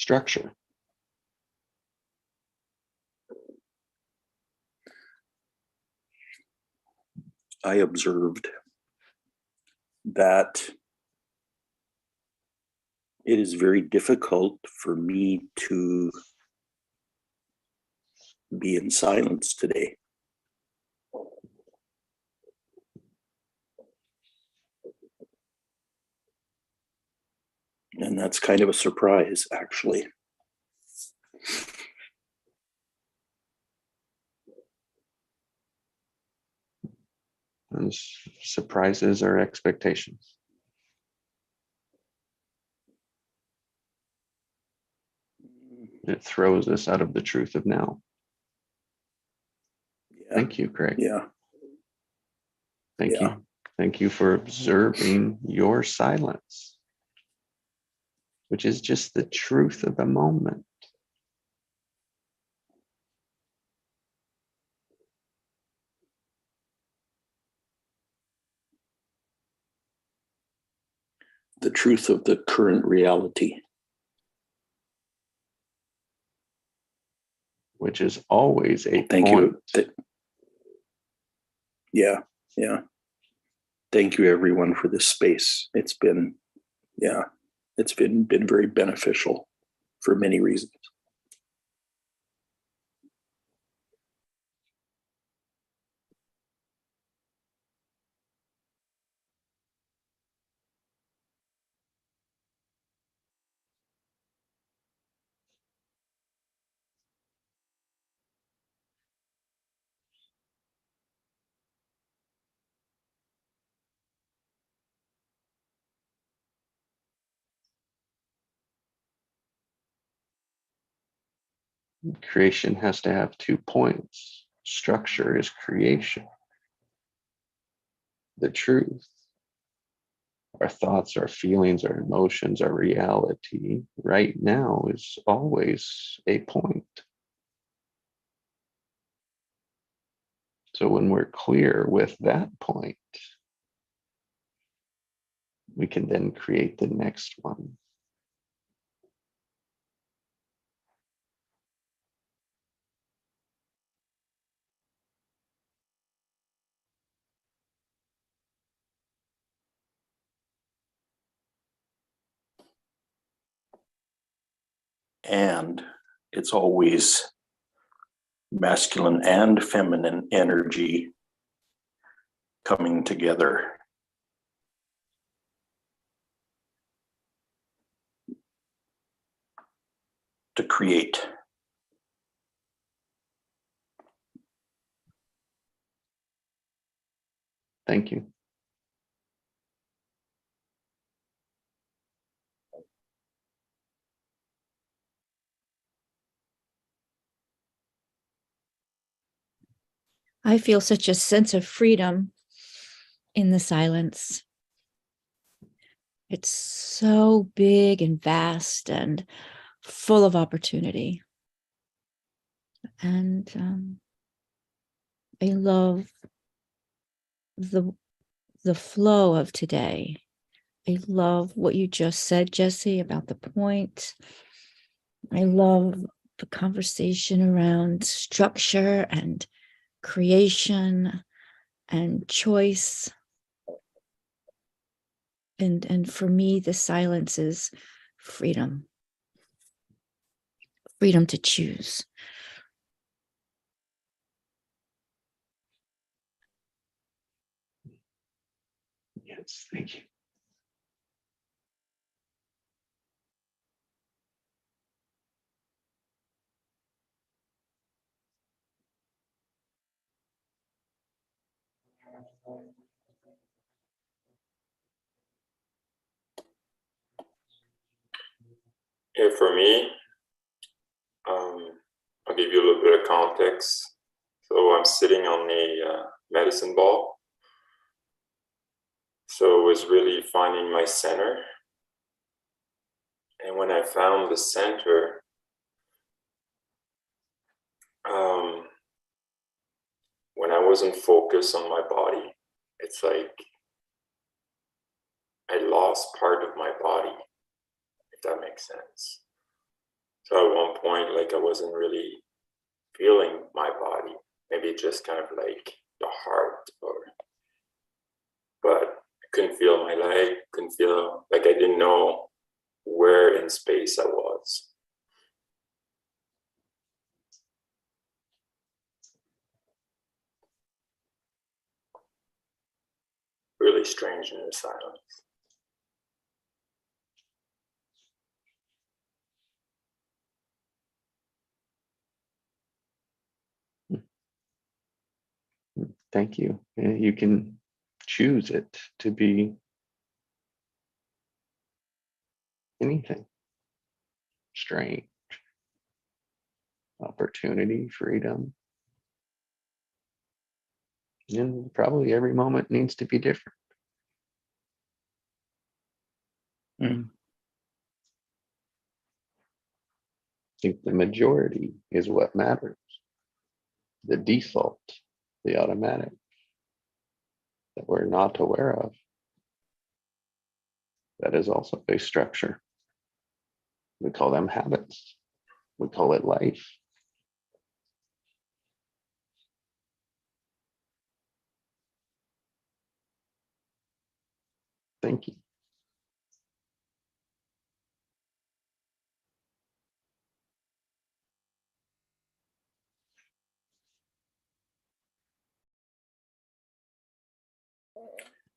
structure. I observed that it is very difficult for me to be in silence today. And that's kind of a surprise, actually. And surprises are expectations. It throws us out of the truth of now. Yeah. Thank you, Craig. Yeah. Thank you. Thank you for observing your silence, which is just the truth of the moment. The truth of the current reality. Which is always a Thank point. you. Yeah. Thank you, everyone, for this space. It's been very beneficial for many reasons. Creation has to have 2 points. Structure is creation. The truth, our thoughts, our feelings, our emotions, our reality right now is always a point. So when we're clear with that point, we can then create the next one. And it's always masculine and feminine energy coming together. To create. Thank you. I feel such a sense of freedom in the silence. It's so big and vast and full of opportunity. And I love the flow of today. I love what you just said, Jesse, about the point. I love the conversation around structure and creation and choice. And for me, the silence is freedom. Freedom to choose. Yes, thank you. Yeah, for me, I'll give you a little bit of context. So I'm sitting on a medicine ball. So it was really finding my center. And when I found the center, when I wasn't focused on my body, it's like I lost part of my body, if that makes sense. at one point, like I wasn't really feeling my body. Maybe just kind of like the heart, but I couldn't feel my leg. Couldn't feel like I didn't know where in space I was. Really strange in the silence. Thank you. You can choose it to be anything. Strange, opportunity, freedom. And probably every moment needs to be different. Mm. I think the majority is what matters. The default, the automatic that we're not aware of. That is also a structure. We call them habits. We call it life. Thank you.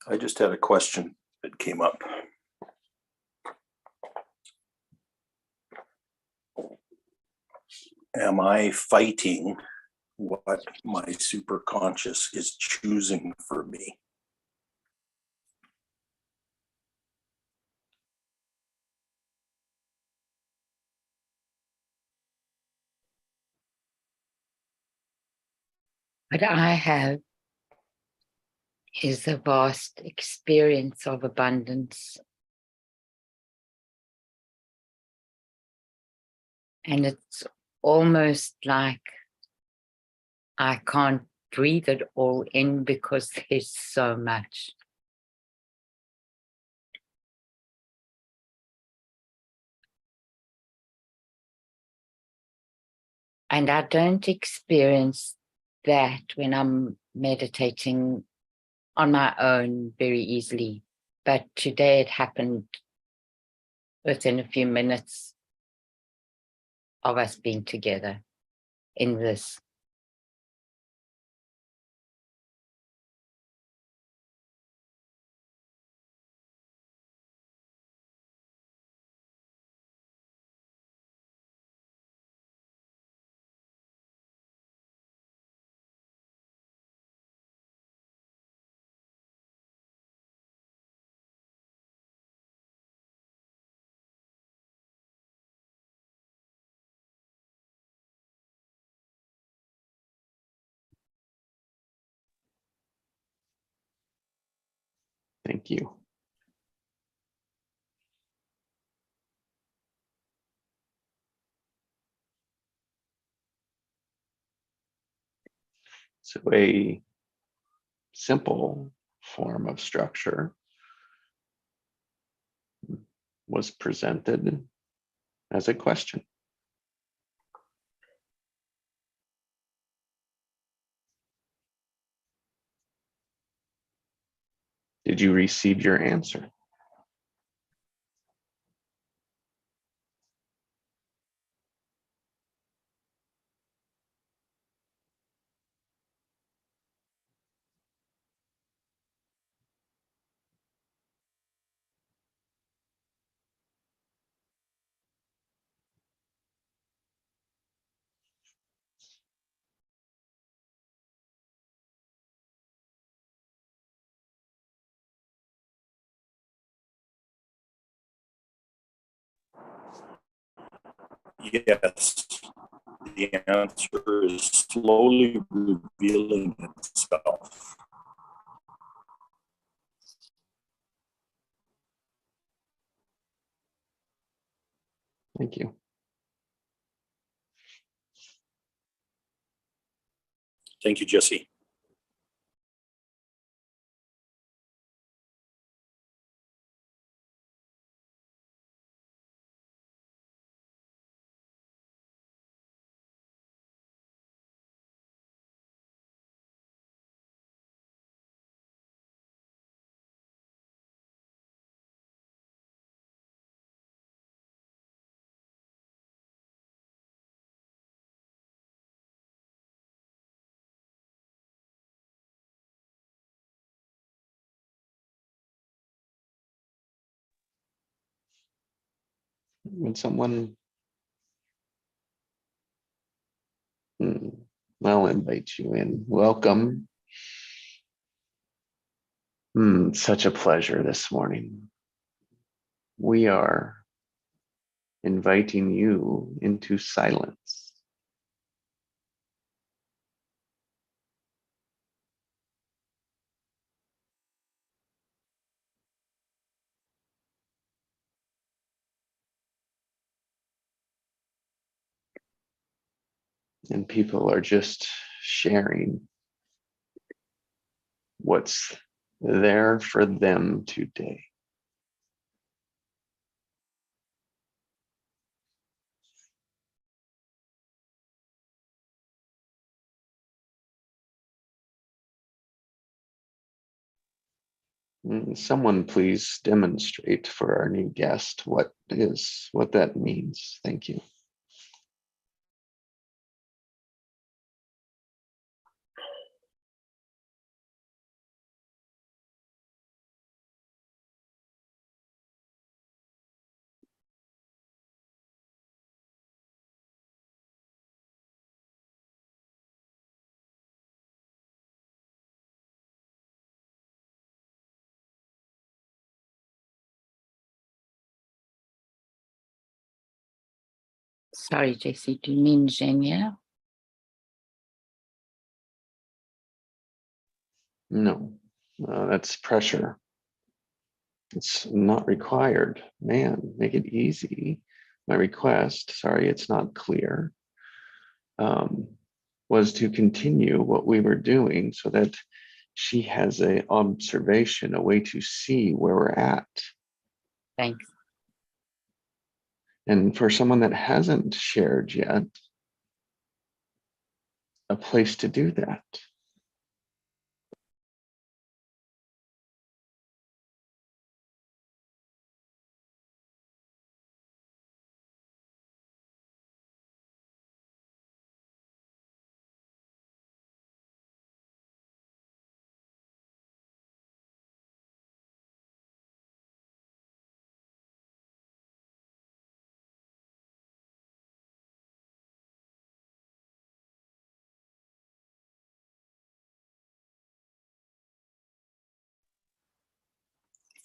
I just had a question that came up. Am I fighting what my superconscious is choosing for me? What I have is a vast experience of abundance. And it's almost like I can't breathe it all in because there's so much. And I don't experience that when I'm meditating on my own very easily. But today it happened within a few minutes of us being together in this. Thank you. So a simple form of structure was presented as a question. Did you receive your answer? Yes. The answer is slowly revealing itself. Thank you. Thank you, Jesse. Would someone? I'll invite you in. Welcome. Such a pleasure this morning. We are inviting you into silence. And people are just sharing what's there for them today. Someone please demonstrate for our new guest what that means. Thank you. Sorry, Jesse, do you mean Genia? No, that's pressure. It's not required. Man, make it easy. My request, sorry, it's not clear, was to continue what we were doing so that she has an observation, a way to see where we're at. Thanks. And for someone that hasn't shared yet, a place to do that.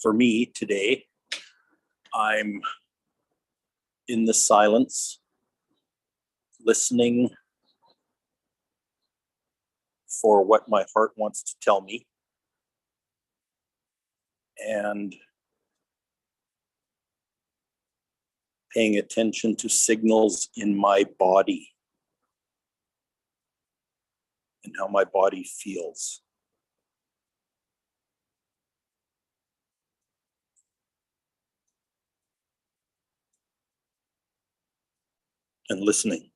For me today, I'm in the silence, listening for what my heart wants to tell me, and paying attention to signals in my body and how my body feels. And listening.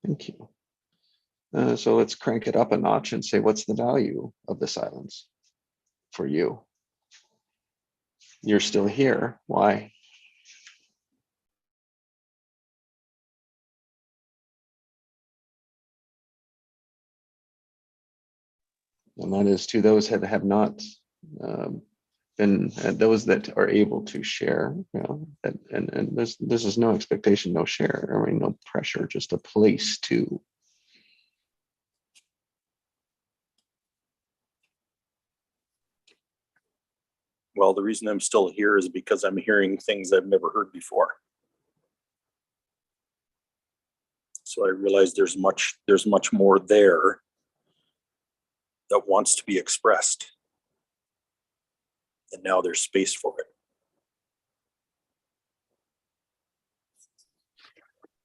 Thank you. So let's crank it up a notch and say, what's the value of the silence for you? You're still here. Why? And that is to those that have not been, those that are able to share, you know, and this is no expectation, no share, I mean, no pressure, just a place to. Well, the reason I'm still here is because I'm hearing things I've never heard before. So I realize there's much more there that wants to be expressed. And now there's space for it.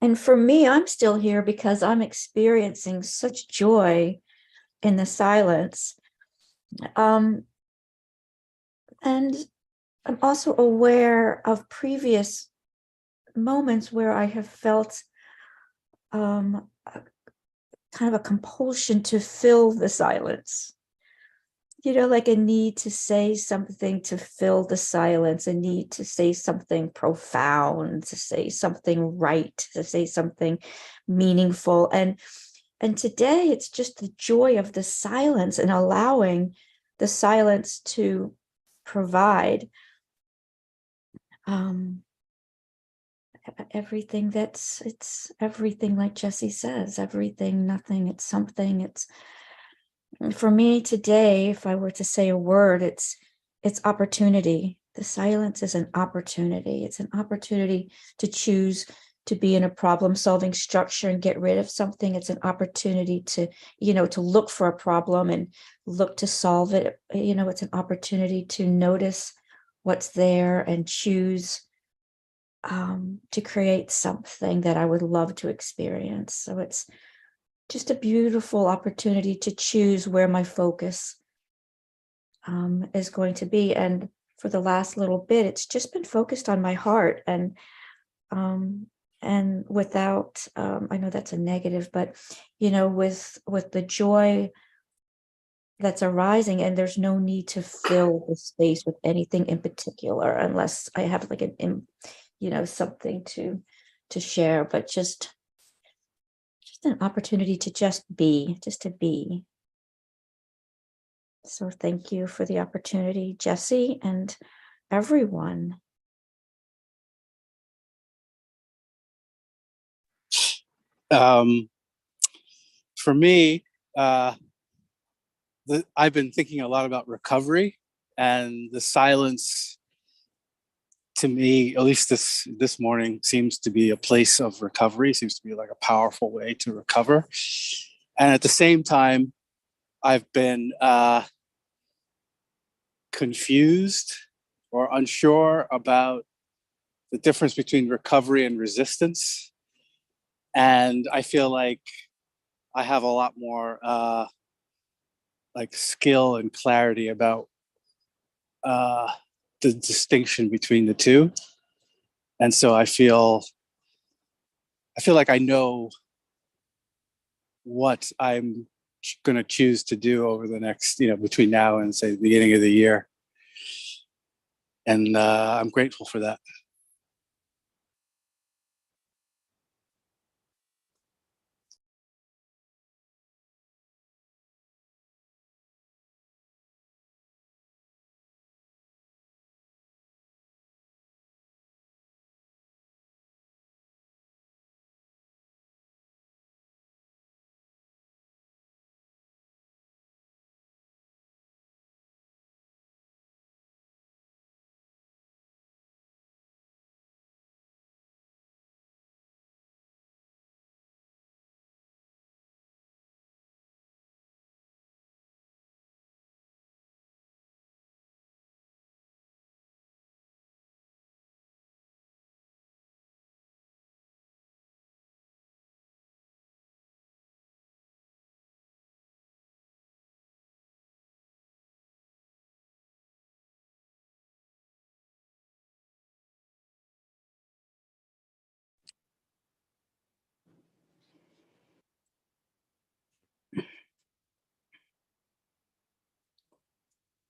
And for me, I'm still here because I'm experiencing such joy in the silence. And I'm also aware of previous moments where I have felt kind of a compulsion to fill the silence. like a need to say something to fill the silence, a need to say something profound, to say something right, to say something meaningful. And today it's just the joy of the silence and allowing the silence to provide everything. It's everything, like Jesse says, everything, nothing, it's something. It's, for me today, if I were to say a word, it's opportunity. The silence is an opportunity. It's an opportunity to choose to be in a problem-solving structure and get rid of something. It's an opportunity to, to look for a problem and look to solve it. It's an opportunity to notice what's there and choose to create something that I would love to experience. So it's just a beautiful opportunity to choose where my focus is going to be. And for the last little bit, it's just been focused on my heart, and without, I know that's a negative, but with the joy that's arising, and there's no need to fill the space with anything in particular unless I have like something to share, but just an opportunity to just to be. So thank you for the opportunity, Jesse, and everyone. For me, I've been thinking a lot about recovery, and the silence to me, at least this morning, seems to be a place of recovery, seems to be like a powerful way to recover. And at the same time, I've been confused or unsure about the difference between recovery and resistance. And I feel like I have a lot more like skill and clarity about the distinction between the two. And so I feel like I know what I'm going to choose to do over the next, between now and say the beginning of the year. And I'm grateful for that.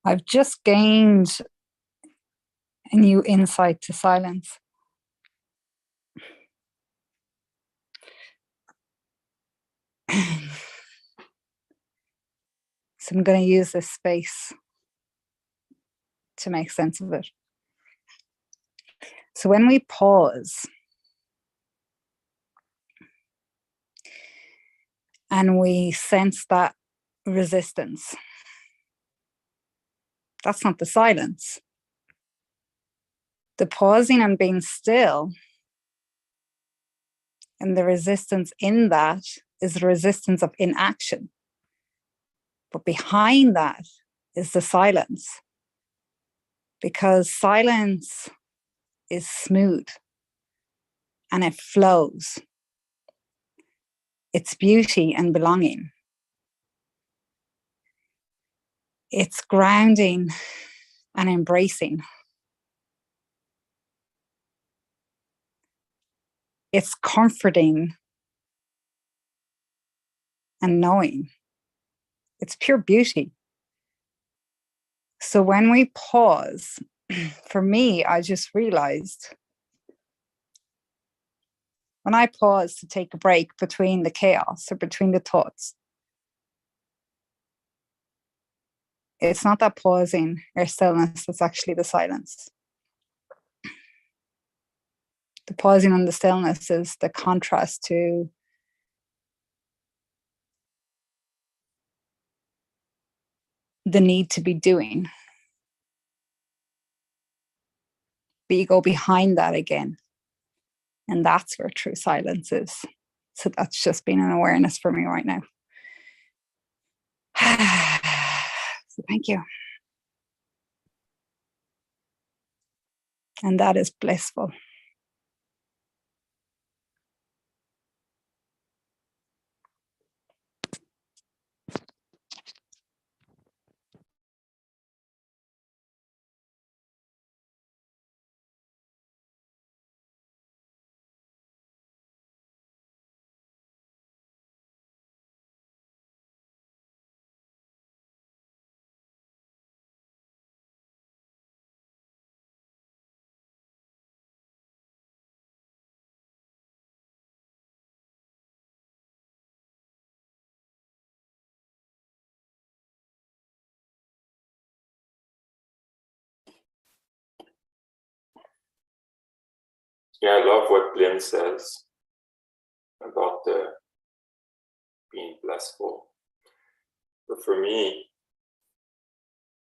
I've just gained a new insight to silence. So I'm going to use this space to make sense of it. So when we pause and we sense that resistance, that's not the silence. The pausing and being still, and the resistance in that is the resistance of inaction. But behind that is the silence, because silence is smooth and it flows. It's beauty and belonging. It's grounding and embracing. It's comforting and knowing. It's pure beauty. So when we pause, for me, I just realized when I pause to take a break between the chaos or between the thoughts, it's not that pausing or stillness, it's actually the silence. The pausing and the stillness is the contrast to the need to be doing. But you go behind that again. And that's where true silence is. So that's just been an awareness for me right now. So thank you. And that is blissful. Yeah, I love what Lynn says about the being blissful. But for me,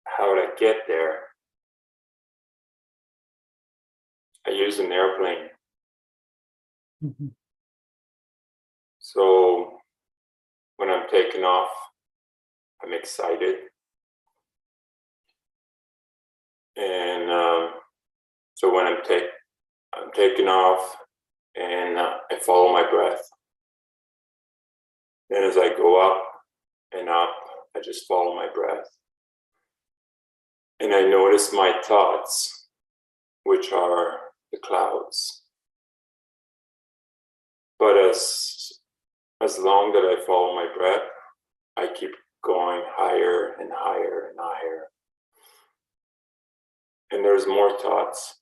how would I get there? I use an airplane. So when I'm taking off, I'm excited. And so when I'm taking off, and I follow my breath. Then as I go up and up, I just follow my breath. And I notice my thoughts, which are the clouds. But as long that I follow my breath, I keep going higher and higher and higher. And there's more thoughts,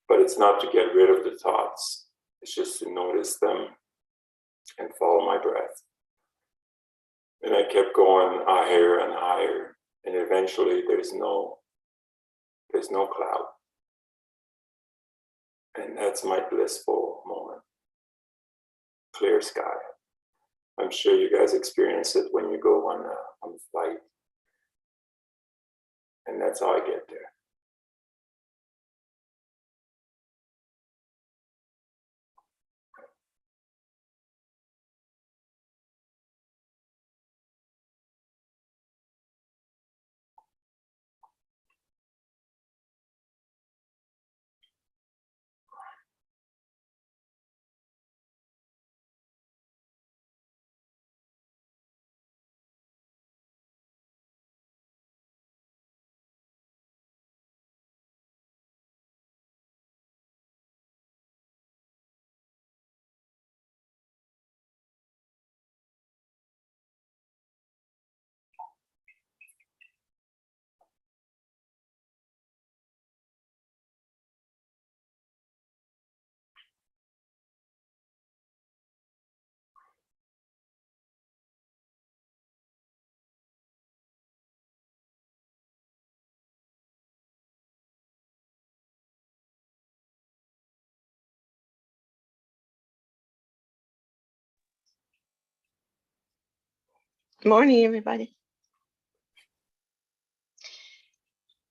but it's not to get rid of the thoughts. It's just to notice them and follow my breath. And I kept going higher and higher, and eventually there's no cloud. And that's my blissful moment. Clear sky. I'm sure you guys experience it when you go on a flight. And that's how I get there. Morning, everybody.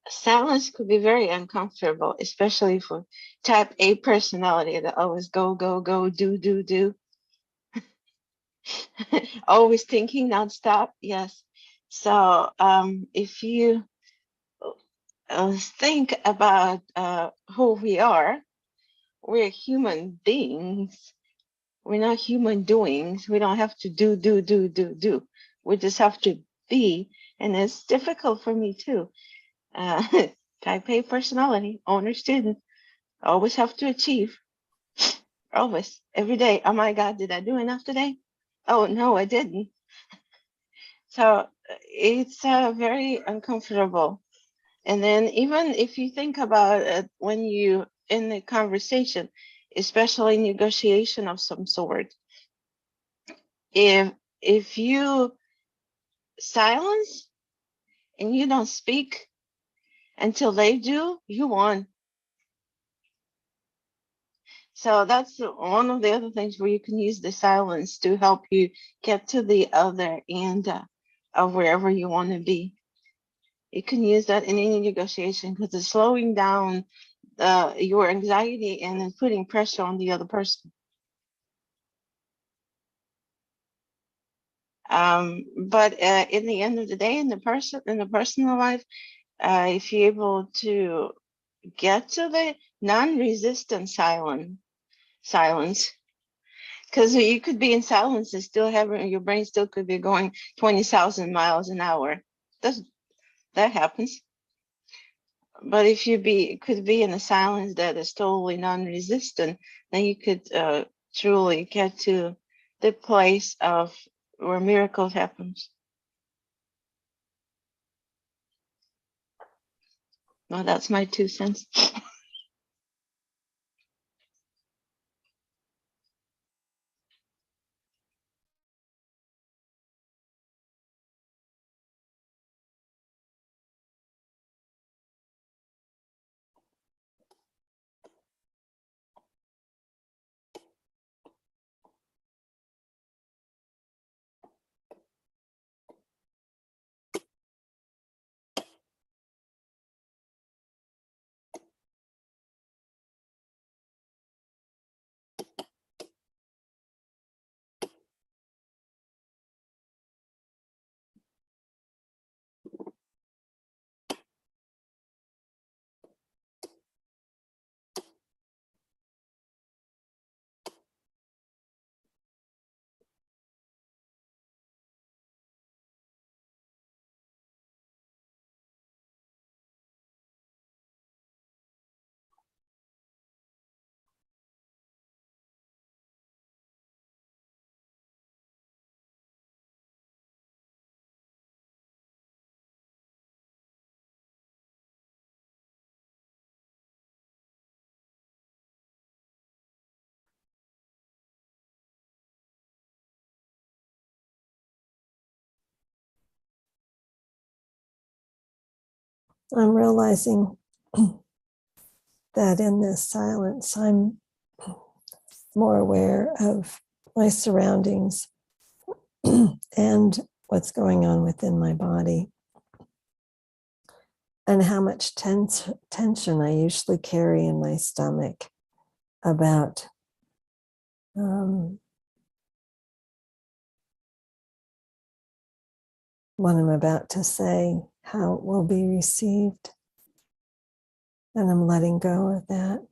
Silence could be very uncomfortable, especially for type A personality that always go, go, go, do. Always thinking nonstop. Yes. So if you think about who we are, we're human beings. We're not human doings. We don't have to do. We just have to be. And it's difficult for me too. Type A personality, owner student, always have to achieve. Always, every day. Oh my God, did I do enough today? Oh no, I didn't. So it's very uncomfortable. And then even if you think about it, when you in the conversation, especially negotiation of some sort, if you silence and you don't speak until they do, you won. So that's one of the other things where you can use the silence to help you get to the other end of wherever you want to be. You can use that in any negotiation because it's slowing down your anxiety and then putting pressure on the other person. But in the end of the day, in the personal life, if you're able to get to the non-resistant silence, because you could be in silence and still having your brain still could be going 20,000 miles an hour. That happens. But if you could be in a silence that is totally non-resistant, then you could truly get to the place of where miracles happens. Well, that's my 2 cents. I'm realizing that in this silence, I'm more aware of my surroundings and what's going on within my body, and how much tension I usually carry in my stomach about what I'm about to say, how it will be received. And I'm letting go of that.